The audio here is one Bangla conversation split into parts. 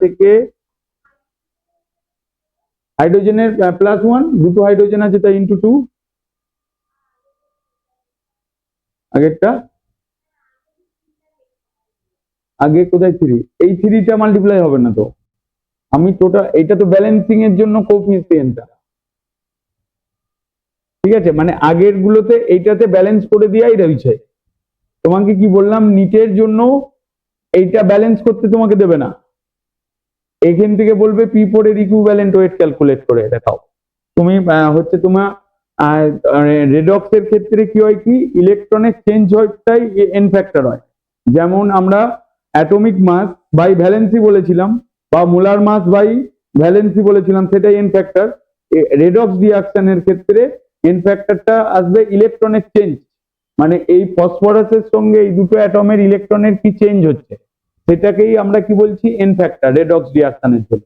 থেকে হাইড্রোজেনের +1, দুটো হাইড্রোজেন আছে তাই *2, আগেরটা আগে কোথায় 3, এই 3টা মাল্টিপ্লাই হবে না তো, আমি টোটাল, এটা তো ব্যালেন্সিং এর জন্য কোএফিসিয়েন্টটা, ঠিক আছে, মানে আগের গুলোতে এইটাতে ব্যালেন্স করে দেওয়াই রয়েছে। তোমাকে কি বললাম, নিটের জন্য এইটা ব্যালেন্স করতে তোমাকে দেবে না, এখান থেকে বলবে P4 এর ইকুইভ্যালেন্ট ওয়েট ক্যালকুলেট করে দেখাও। তুমি হচ্ছে তোমার রেডক্স এর ক্ষেত্রে কি হয়, কি ইলেকট্রনের চেঞ্জ হয়টাই এন ফ্যাক্টর হয়, যেমন আমরা অ্যাটমিক মাস বাই ভ্যালেন্সি বলেছিলাম বা মোলার মাস বাই ভ্যালেন্সি বলেছিলাম, সেটাই এন ফ্যাক্টর। রেডক্স রিঅ্যাকশনের ক্ষেত্রে এন ফ্যাক্টরটা আসবে ইলেকট্রনের চেঞ্জ, মানে এই ফসফরাসের সঙ্গে এই দুটো অ্যাটমের ইলেকট্রনের কি চেঞ্জ হচ্ছে, সেটাকেই আমরা কি বলছি, এন ফ্যাক্টর রেডক্স রিঅ্যাকশনের জন্য।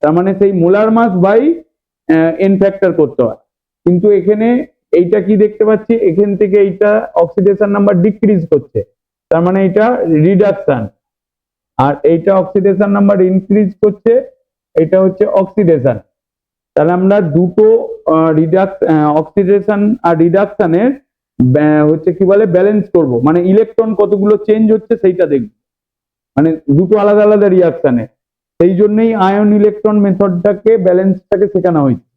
তার মানে সেই molar mass by N factor করতে হয়, কিন্তু এখানে এইটা কি দেখতে পাচ্ছি, এখান থেকে এইটা অক্সিডেশন নাম্বার ডিক্রিজ করছে, তার মানে এটা রিডাকশন, আর এইটা অক্সিডেশন নাম্বার ইনক্রিজ করছে, এটা হচ্ছে অক্সিডেশন। তাহলে আমরা দুটো অক্সিডেশন আর রিডাকশনের হচ্ছে কি বলে ব্যালেন্স করব, মানে ইলেকট্রন কতগুলো চেঞ্জ হচ্ছে সেইটা দেখব, মানে দুটো আলাদা আলাদা রিঅ্যাকশনে। সেই জন্যই আয়ন ইলেকট্রন মেথডটাকে ব্যালেন্সটাকে শেখানো হয়েছে,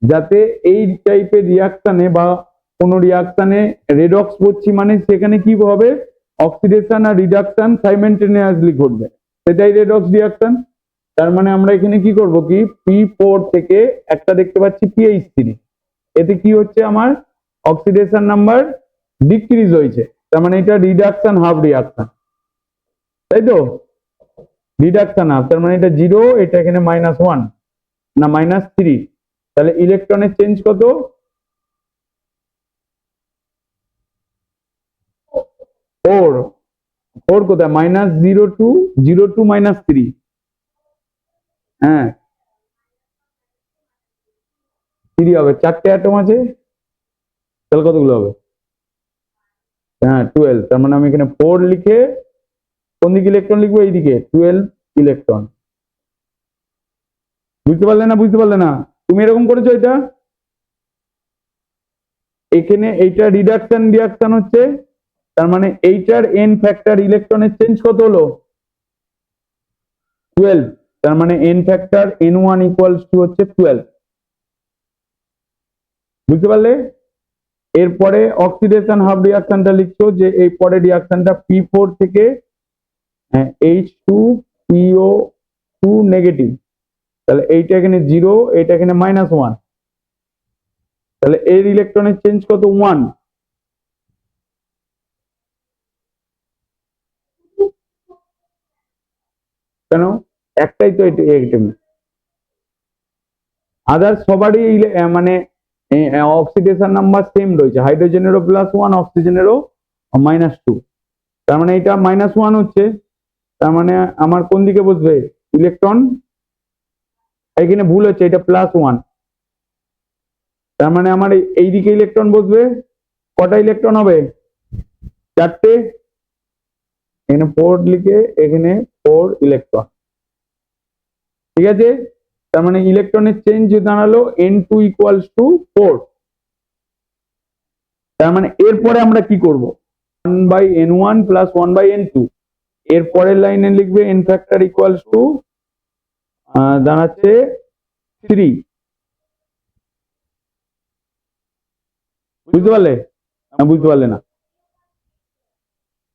যাতে এই টাইপের রিঅ্যাকশনে বা কোনো রিঅ্যাকশনে রেডক্স করছি মানে সেখানে কি হবে, অক্সিডেশন আর রিডাকশন সাইমেন্টেনিয়াসলি ঘটবে, সেটাই রেডক্স রিঅ্যাকশন। তার মানে আমরা এখানে কি করব, কি P4 থেকে একটা দেখতে পাচ্ছি PH3, এতে কি হচ্ছে, আমার অক্সিডেশন নাম্বার ডিক্রিজ হয়েছে, তার মানে এটা রিডাকশন হাফ রিঅ্যাকশন, তাই তো, রিডাকশন হাফ, তার মানে এটা 0, এটা এখানে -1 না -3, তাহলে ইলেকট্রনের চেঞ্জ কত, 4 কোথায়, -0 to -3, হ্যাঁ 3 হবে, 4টে অ্যাটম আছে, তাহলে কতগুলো হবে, হ্যাঁ 12, তার মানে আমি এখানে 4 লিখে কোন দিকে ইলেকট্রন লিখবো, এইদিকে 12 ইলেকট্রন। বুঝতে পারলে না, বুঝতে পারলে না, তুমি এরকম করেছো এটা, এখানে এইটা রিডাকশন হচ্ছে, তার মানে এইটার এন ফ্যাক্টর ইলেকট্রনের চেঞ্জ কত হলো, 12, তার মানে N factor n1 equals to হচ্ছে 12, বুঝতে পারলে। এরপরে অক্সিডেশন হাফ রিঅ্যাকশনটা লিখছো, যে এই পরে রিঅ্যাকশনটা P4 থেকে H2PO2 নেগেটিভ, তাহলে এইটা এখানে 0, এটা এখানে -1, তাহলে এর ইলেকট্রনের চেঞ্জ কত, 1, কেন, একটাই তো এটম, আদার সবারই মানে অক্সিডেশন নাম্বার সেম রয়েছে, হাইড্রোজেনেরও +1, অক্সিজেনেরও -2, তার মানে এটা -1 হচ্ছে, তার মানে আমার কোন দিকে বসবে ইলেকট্রন, এখানে ভুল হচ্ছে, এটা +1, তার মানে আমার এই দিকে ইলেকট্রন বসবে, কটা ইলেকট্রন হবে, 4টে, এখানে 4 লিখে এখানে 4 ইলেকট্রন, ঠিক আছে, তার মানে ইলেকট্রনের চেঞ্জ দাঁড়ালো n2 ইকুয়ালস টু 4, তার মানে এরপরে আমরা কি করব, 1/n1 প্লাস 1/n2, এর পরের লাইনে লিখবে n ফ্যাক্টর ইকুয়ালস টু দাঁড়াচ্ছে 3, বুঝতে পারলে না, বুঝতে পারলে না,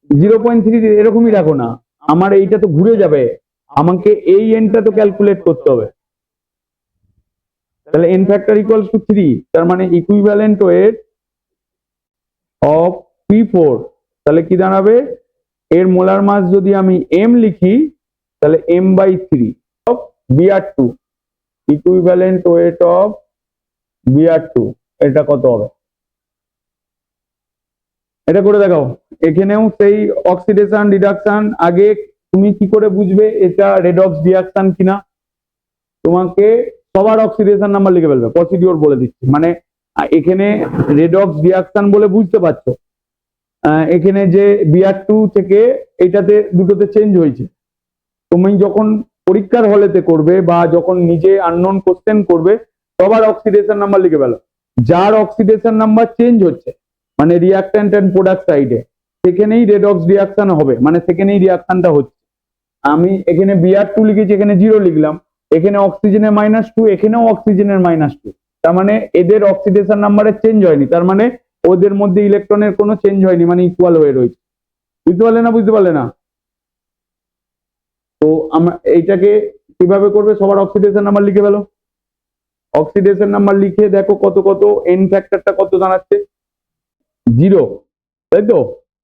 0.3 এরকমই রাখো না, আমার এইটা তো ঘুরে যাবে, আমাকে এই এনটা তো ক্যালকুলেট করতে হবে, তাহলে n ফ্যাক্টর ইকুয়ালস টু 3, তার মানে ইকুইভ্যালেন্ট ওয়েট অফ P4, তাহলে কি দাঁড়াবে, এর মোলার মাস যদি আমি m লিখি, তাহলে m/3 of Br2, equivalent weight of Br2, এটা কত হবে, এটা করে দেখাও। এখানেও সেই অক্সিডেশন রিডাকশন, আগে তুমি কি করে বুঝবে এটা রেডক্স রিঅ্যাকশন কিনা, তোমাকে সবার অক্সিডেশন নাম্বার লিখে ফেলবে, প্রসিডিওর বলে দিচ্ছি, মানে এখানে রেডক্স রিঅ্যাকশন বলে বুঝতে পারছো, এখানে যে Br2 থেকে এইটাতে দুটোতে চেঞ্জ হয়েছে, তুমি যখন পরীক্ষার হলেতে করবে বা যখন নিজে আননোন কোশ্চেন করবে সবার অক্সিডেশন নাম্বার লিখে ফেলো। যার অক্সিডেশন নাম্বার চেঞ্জ হচ্ছে মানে রিয়াক্ট্যান্ট এন্ড প্রোডাক্ট সাইডে, সেখানেই রেডক্স রিয়াকশন হবে, মানে সেখানেই রিয়াকশনটা হচ্ছে। আমি এখানে Br2 লিখেছি, এখানে 0 লিখলাম, এখানে অক্সিজেনের -2, এখানেও অক্সিজেনের -2, তার মানে এদের অক্সিডেশন নাম্বারে চেঞ্জ হয়নি, তার মানে ওদের মধ্যে ইলেকট্রনের কোনো চেঞ্জ হয়নি, মানে ইকুয়াল হয়ে রয়েছে। বুঝতে পারলে না? বুঝতে পারলে না? তো আমরা এইটাকে কিভাবে করবে, সবার অক্সিডেশন নাম্বার লিখে ফেলো। অক্সিডেশন নাম্বার লিখে দেখো কত কত, এন ফ্যাক্টরটা কত দাঁড়াচ্ছে, 0, তাই তো?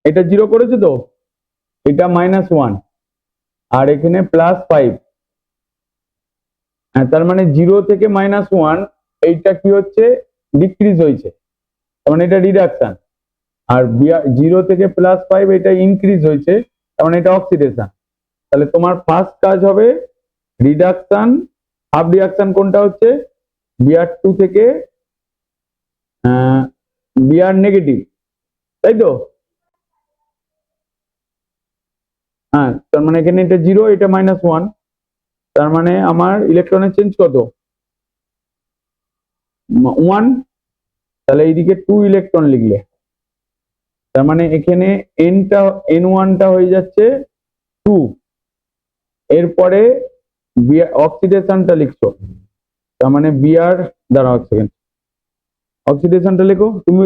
এটা 0 করেছে তো, এটা -1 আর এখানে +5, তার মানে 0 থেকে -1 এইটা কি হচ্ছে, ডিক্রিজ হয়েছে, তার মানে এটা রিডাকশন। আর 0 থেকে +5 এটা ইনক্রিজ হয়েছে, তার মানে এটা অক্সিডেশন। তাহলে তোমার ফার্স্ট কাজ হবে রিডাকশন, হাফ রিয়াকশন কোনটা হচ্ছে, Br2 থেকে Br নেগেটিভ, তাই তো? হ্যাঁ, তার মানে এখানে এটা 0, এটা -1, তার মানে আমার ইলেকট্রনের চেঞ্জ কত, 1, তাহলে এইদিকে 2 ইলেকট্রন লিখলে, তার মানে এখানে n1টা হয়ে যাচ্ছে 2, এরপরে অক্সিডেশনটা লিখছো, তার মানে Br, দাঁড়াও এক সেকেন্ড, অক্সিডেশনটা লেখো তুমি,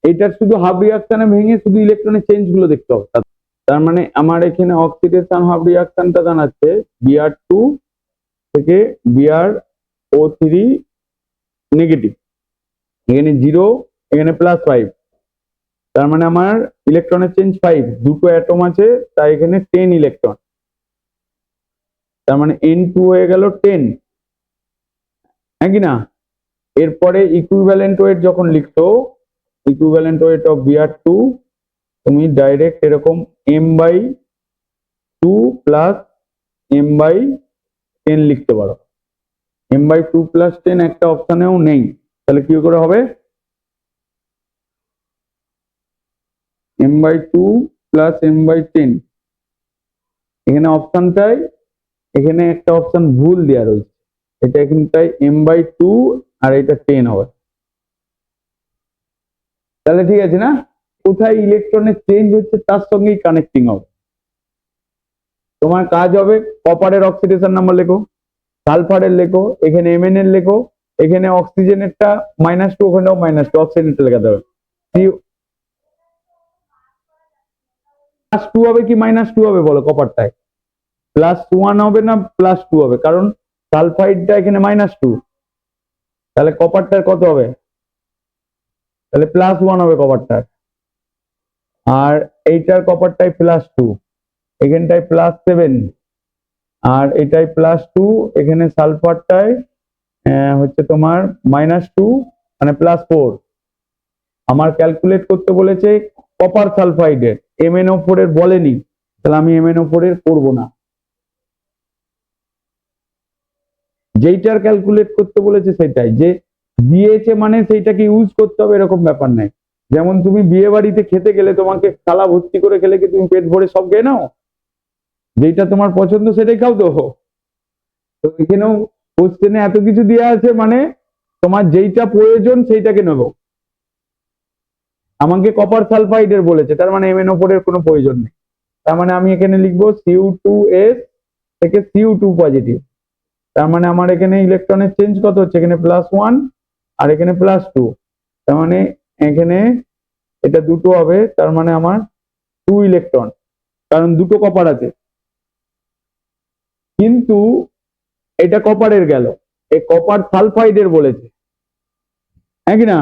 এটা শুধু হাফ রিয়াকশনে ভেঙে শুধু ইলেকট্রনের চেঞ্জ গুলো দেখতে হবে। তার মানে আমার এখানে অক্সিডেশন হাফ রিয়াকশনটা দাঁড়াচ্ছে Br2 থেকে BrO3 নেগেটিভ, এখানে 0, এখানে +5, তার মানে আমার ইলেকট্রনের চেঞ্জ 5, দুটো অ্যাটম আছে তাই এখানে 10 ইলেকট্রন, তার মানে n2 হয়ে গেল 10, হ্যাঁ কি না? এরপরে ইকুইভ্যালেন্ট ওয়েট যখন লিখতো, ইকুইভ্যালেন্ট ওয়েট অফ Br2, তুমি ডাইরেক্ট এরকম m/2 প্লাস m/10 লিখতে পারো। m/2 প্লাস 10 একটা অপশনেও নেই, তাহলে কি করে হবে, m/2 প্লাস m/10, এখানে অপশনটাই, এখানে একটা অপশন ভুল দেওয়া রয়েছে, এটা এখানটাই m/2 আর এটা 10 হবে। তাহলে ঠিক আছে না? কোথায় ইলেকট্রনের চেঞ্জ হচ্ছে তার সঙ্গেই কানেক্টিং হবে। তোমার কাজ হবে কপারের অক্সিডেশন নাম্বার লেখো, সালফারের লেখো, এখানে Mn এর লেখো, এখানে অক্সিজেনেরটা -2, ওখানেও -2, অক্সিজেনেরটা লেখাতে হবে। +2 হবে কি -2 হবে বলো, কপারটায় +1 হবে না +2 হবে, কারণ সালফাইডটা এখানে -2, তাহলে কপারটার কত হবে, তাহলে +1 হবে কপারটার, আর এইটার কপারটাই +2, এখানটায় +7, আর এটাই +2, এখানে সালফারটায় হচ্ছে তোমার -2 মানে +4। আমার ক্যালকুলেট করতে বলেছে কপার সালফাইডের, MnO4 এর বলেনি, তাহলে আমি MnO4 এর করবো না। যেইটার ক্যালকুলেট করতে বলেছে সেটাই, যে দিয়েছে মানে সেইটাকে ইউজ করতে হবে এরকম ব্যাপার নাই। যেমন তুমি বিয়ে বাড়িতে খেতে গেলে তোমাকে থালা ভর্তি করে খেলে কি তুমি পেট ভরে সব খেয়ে নাও, যেটা তোমার পছন্দ সেটাই খাও তো। তো এখানেও কোশ্চেনে এত কিছু দেওয়া আছে, মানে তোমার যেইটা প্রয়োজন সেইটাকে নেবো। আমাকে কপার সালফাইডের বলেছে, তার মানে MnO4 এর কোনো প্রয়োজন নেই, তার মানে আমি এখানে লিখবো Cu2s থেকে Cu2 পজিটিভ, তার মানে আমার এখানে ইলেকট্রনের চেঞ্জ কত হচ্ছে, এখানে +1 আর এখানে +2, তার মানে এখানে এটা দুটো হবে, তার মানে আমার 2 ইলেকট্রন, কারণ দুটো কপার আছে, কিন্তু এটা কপারের গেল, এই কপার সালফাইডের বলেছে, হ্যাঁ কি না?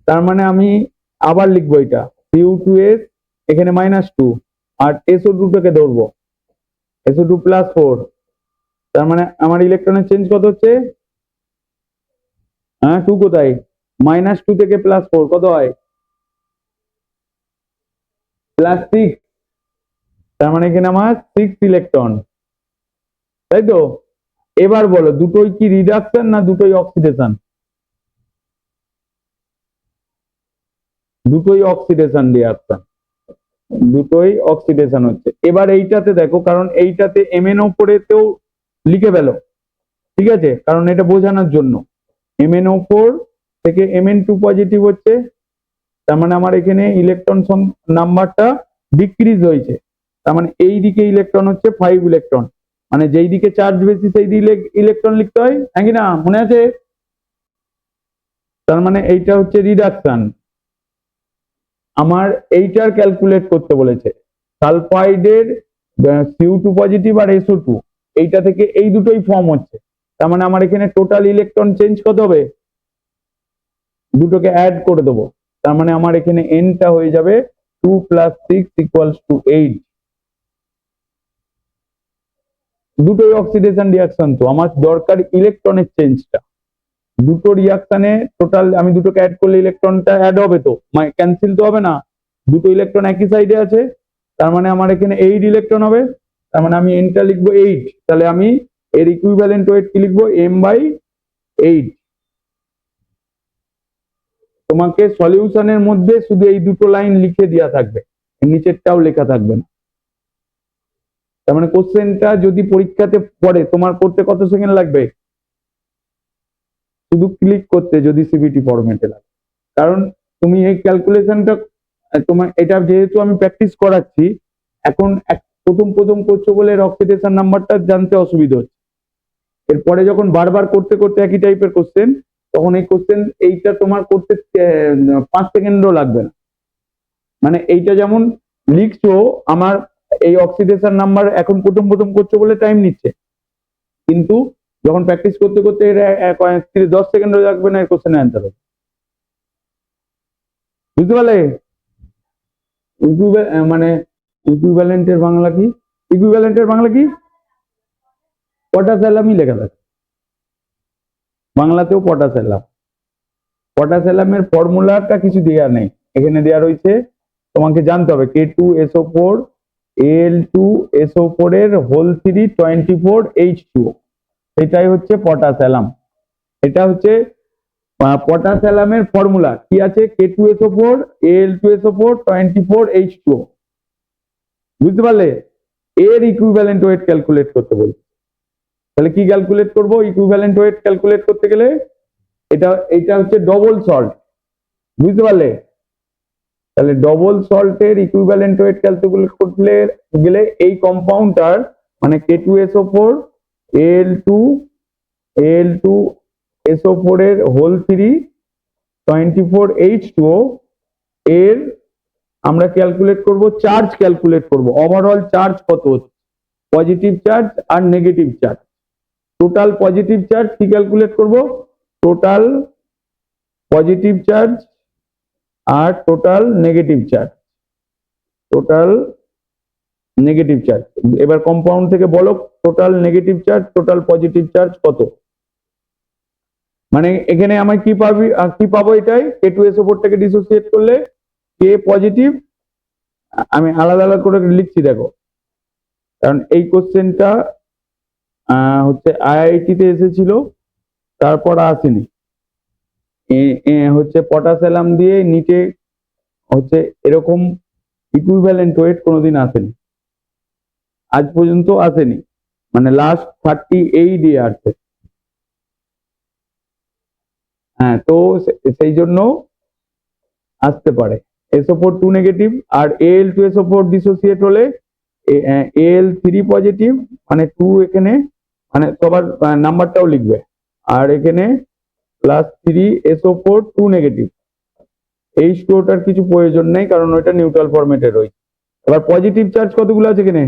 তার মানে আমি আবার লিখবো এটা Cu2s, এখানে -2, আর SO2টাকে ধরবো, SO2 +4, তার মানে আমার ইলেকট্রনের চেঞ্জ কত হচ্ছে, হ্যাঁ 2 কোথায়, -2 থেকে +4 কত হয়, +6, তার মানে এখানে আমার 6 ইলেকট্রন, তাই তো? এবার বলো দুটোই কি রিডাকশন না দুটোই অক্সিডেশন, দুটোই অক্সিডেশন রিয়াকশন, দুটোই অক্সিডেশন হচ্ছে। এবার এইটাতে দেখো, কারণ এইটাতে MnO4 এতেও লিখে ফেলো, ঠিক আছে, কারণ এটা বোঝানোর জন্য। MnO4 থেকে Mn2 পজিটিভ হচ্ছে, তার মানে আমার এখানে ইলেকট্রন নাম্বারটা ডিক্রিজ হয়েছে, তার মানে এই দিকে ইলেকট্রন হচ্ছে 5 ইলেকট্রন, মানে যেই দিকে চার্জ বেশি সেই দিকে ইলেকট্রন লিখতে হয়, হ্যাঁ কি না, মনে আছে? তার মানে এইটা হচ্ছে রিডাকশন। আমার এইটার ক্যালকুলেট করতে বলেছে, সালফাইডের CO2 পজিটিভ আর SO2, এইটা থেকে এই দুটোই ফর্ম হচ্ছে, তার মানে আমার এখানে টোটাল ইলেকট্রন চেঞ্জ কত হবে, দুটোকে অ্যাড করে দেবো, তার মানে আমার এখানে এনটা হয়ে যাবে 2 + 6 = 8। দুটোই অক্সিডেশন রিয়াকশন, তো আমার দরকার ইলেকট্রনের চেঞ্জটা। দুটো রিয়াকশনে টোটাল আমি দুটোকে অ্যাড করলে ইলেকট্রনটা অ্যাড হবে, তো ক্যান্সেল তো হবে না, দুটো ইলেকট্রন একই সাইডে আছে, তার মানে আমার এখানে 8 ইলেকট্রন হবে, তার মানে আমি এনটা লিখবো 8, তাহলে আমি এর ইকুইভ্যালেন্ট ওয়েট কি লিখবো, m/8। তোমাকে সলিউশনের মধ্যে শুধু এই দুটো লাইন লিখে দেওয়া থাকবে, নিচেরটাও লেখা থাকবে না। তার মানে কোশ্চেনটা যদি পরীক্ষাতে পড়ে তোমার করতে কত সেকেন্ড লাগবে, শুধু ক্লিক করতে, যদি সিবিটি ফরম্যাটে লাগে। কারণ তুমি এই ক্যালকুলেশনটা, তোমার এটা যেহেতু আমি প্র্যাকটিস করাচ্ছি, এখন প্রথম প্রথম করছো বলে এর অক্সিডেশন নাম্বারটা জানতে অসুবিধা হচ্ছে, এরপরে যখন বারবার করতে করতে একই টাইপের কোশ্চেন, তখন এই কোশ্চেন এইটা তোমার করতে 5 সেকেন্ডও লাগবে না। মানে এইটা যেমন লিখছো, আমার এই অক্সিডেশন নাম্বার এখন প্রথম প্রথম করছো বলে টাইম নিচ্ছে, কিন্তু যখন প্র্যাকটিস করতে করতে 10 সেকেন্ডও লাগবে না, এই কোশ্চেনের অ্যান্সার হবে। বুঝতে পারলে? মানে ইকুইভ্যালেন্টের বাংলা কি? ইকুইভ্যালেন্টের বাংলা কি? পটাসিয়ামই লেখা থাকে, বাংলাতেও পটাসিয়াম। পটাসিয়ামের ফর্মুলাটা কিছু দেওয়া নেই, এখানে দেওয়া রয়েছে, তোমাকে জানতে হবে K2SO4 Al2SO4 এর হোল 3 24H2O, এটাই হচ্ছে পটাসিয়াম। এটা হচ্ছে পটাসিয়ামের ফর্মুলা কি আছে, K2SO4 Al2SO4 24H2O। বুঝতে পারলে? এর ইকুইভ্যালেন্ট ওয়েট ক্যালকুলেট করতে বলছে, তাহলে কি ক্যালকুলেট করব, ইকুইভ্যালেন্ট ওয়েট ক্যালকুলেট করতে গেলে এটা হচ্ছে ডবল সল্ট। বুঝতে পারলে? তাহলে ডবল সল্টের ইকুইভ্যালেন্ট ওয়েট ক্যালকুলেট করতে গেলে এই কম্পাউন্ডটার মানে K2SO4 Al2SO4 এর হোল 3 24H2O এর আমরা ক্যালকুলেট করব, চার্জ ক্যালকুলেট করব, ওভারঅল চার্জ কত হচ্ছে, পজিটিভ চার্জ আর negative charge. Total positive charge কি ক্যালকুলেট করব, টোটাল পজিটিভ চার্জ আর total negative charge, total negative charge. এবার কম্পাউন্ড থেকে বলো total negative charge total positive charge কত, মানে এখানে আমি কি পাবো, এটাই K2SO4 থেকে ডিসোসিয়েট করলে K পজিটিভ, আমি আলাদা আলাদা করে লিখছি দেখো, কারণ এই কোশ্চেনটা হচ্ছে IIT তে এসেছিল, তারপর আসেনি, হচ্ছে পটাসিয়াম দিয়ে নিচে হচ্ছে এরকম ইকুইভ্যালেন্ট ওয়েট কোনোদিন আসেনি, আজ পর্যন্ত আসেনি, মানে লাস্ট 38 ইয়ার্সে। হ্যাঁ, তো সেই জন্য আসতে পারে। SO4 2 নেগেটিভ আর Al2SO4 ডিসোসিয়েট হলে Al3 পজিটিভ, মানে 2 এখানে, মানে সবার নাম্বারটাও লিখবে, আর এখানে +3SO4 2 নেগেটিভ। H2ওটার কিছু প্রয়োজন নেই, কারণ ওইটা নিউট্রাল ফরম্যাটে রয়েছে। এবার পজিটিভ চার্জ কতগুলো আছে এখানে,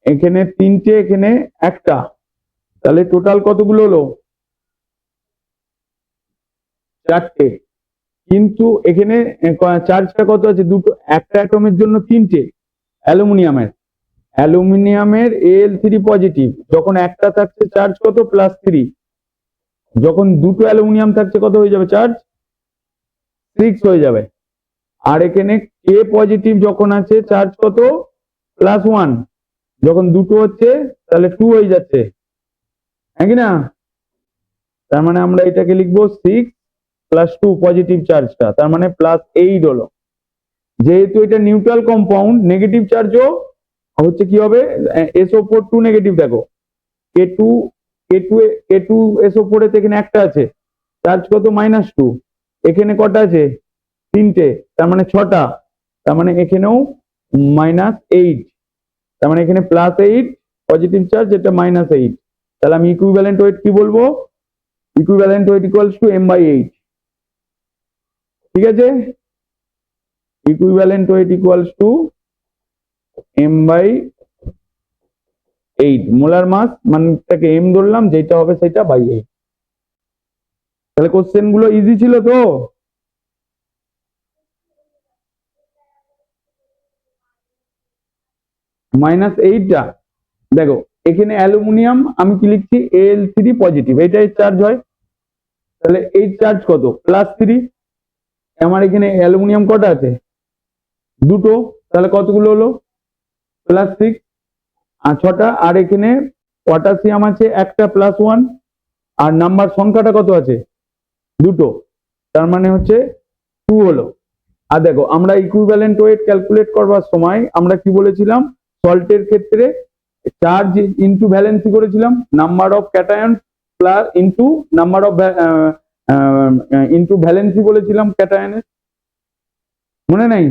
এখানে 3টে, এখানে একটা, তাহলে টোটাল কতগুলো হলো, 4টে। কিন্তু এখানে চার্জটা কত আছে, দুটো, একটা অ্যাটমের জন্য 3টে। অ্যালুমিনিয়ামের Al3 পজিটিভ, যখন একটা থাকছে চার্জ কত, +3, যখন দুটো অ্যালুমিনিয়াম থাকছে কত হয়ে যাবে চার্জ, 6 হয়ে যাবে। আর এখানে K পজিটিভ যখন আছে চার্জ কত, +1, যখন দুটো হচ্ছে তাহলে 2 হয়ে যাচ্ছে, হ্যাঁ কি না? তার মানে আমরা এটাকে লিখবো 6 + 2 পজিটিভ চার্জটা, তার মানে +8 হলো। যেহেতু এটা নিউট্রাল কম্পাউন্ড, নেগেটিভ চার্জও হচ্ছে কি হবে, SO4 2 নেগেটিভ। দেখো K2 K2 K2 SO4 এতে এখানে একটা আছে, চার্জ কত -2, এখানে কটা আছে, তিনটে, তার মানে 6টা, তার মানে এখানেও -8, তার মানে এখানে +8 পজিটিভ চার্জ, এটা -8। তাহলে আমি ইকুইভ্যালেন্ট ওয়েট কি বলবো, equivalent weight equals to m/8। ঠিক আছে, equivalent weight equals to m/8, molar mass মানটাকে m ধরলাম, যেটা হবে সেটা /8। তাহলে কোশ্চেন গুলো ইজি ছিল তো? -8টা দেখো, এখানে অ্যালুমিনিয়াম আমি কি লিখছি, Al3 পজিটিভ, এটাই চার্জ হয়, তাহলে এই চার্জ কত, +3। আমার এখানে অ্যালুমিনিয়াম কটা আছে, দুটো, তাহলে কতগুলো হলো, +6, আর 6টা, আর এখানে পটাশিয়াম আছে একটা, +1, আর নাম্বার সংখ্যাটা কত আছে, দুটো, তার মানে হচ্ছে 2 হলো। আর দেখো আমরা ইকুইভ্যালেন্ট ওয়েট ক্যালকুলেট করবার সময় আমরা কি বলেছিলাম, সল্টের ক্ষেত্রে চার্জ ইনটু ভ্যালেন্সি করেছিলাম, number of cation plus into number of into valency বলেছিলাম ক্যাটায়নের, মনে নাই?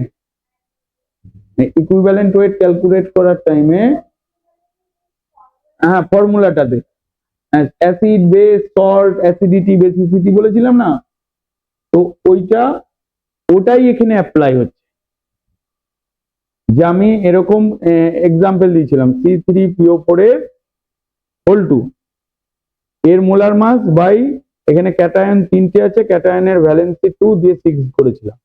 ইকুইভ্যালেন্ট ওয়েট ক্যালকুলেট করার টাইমে, হ্যাঁ ফর্মুলাটাতে acid base salt acidity basicity বলেছিলাম না, তো ওটাই এখানে অ্যাপ্লাই হচ্ছে। যে আমি এরকম এক্সাম্পল দিয়েছিলাম, C3PO4 এর হোল 2 এর মোলার মাস বাই, এখানে ক্যাটায়ন 3টে আছে, ক্যাটায়নের ভ্যালেন্সি 2 দিয়ে 6 করেছিলাম,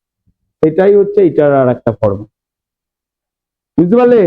সেটাই হচ্ছে এটার আর একটা ফর্ম। বুঝতে পারলে?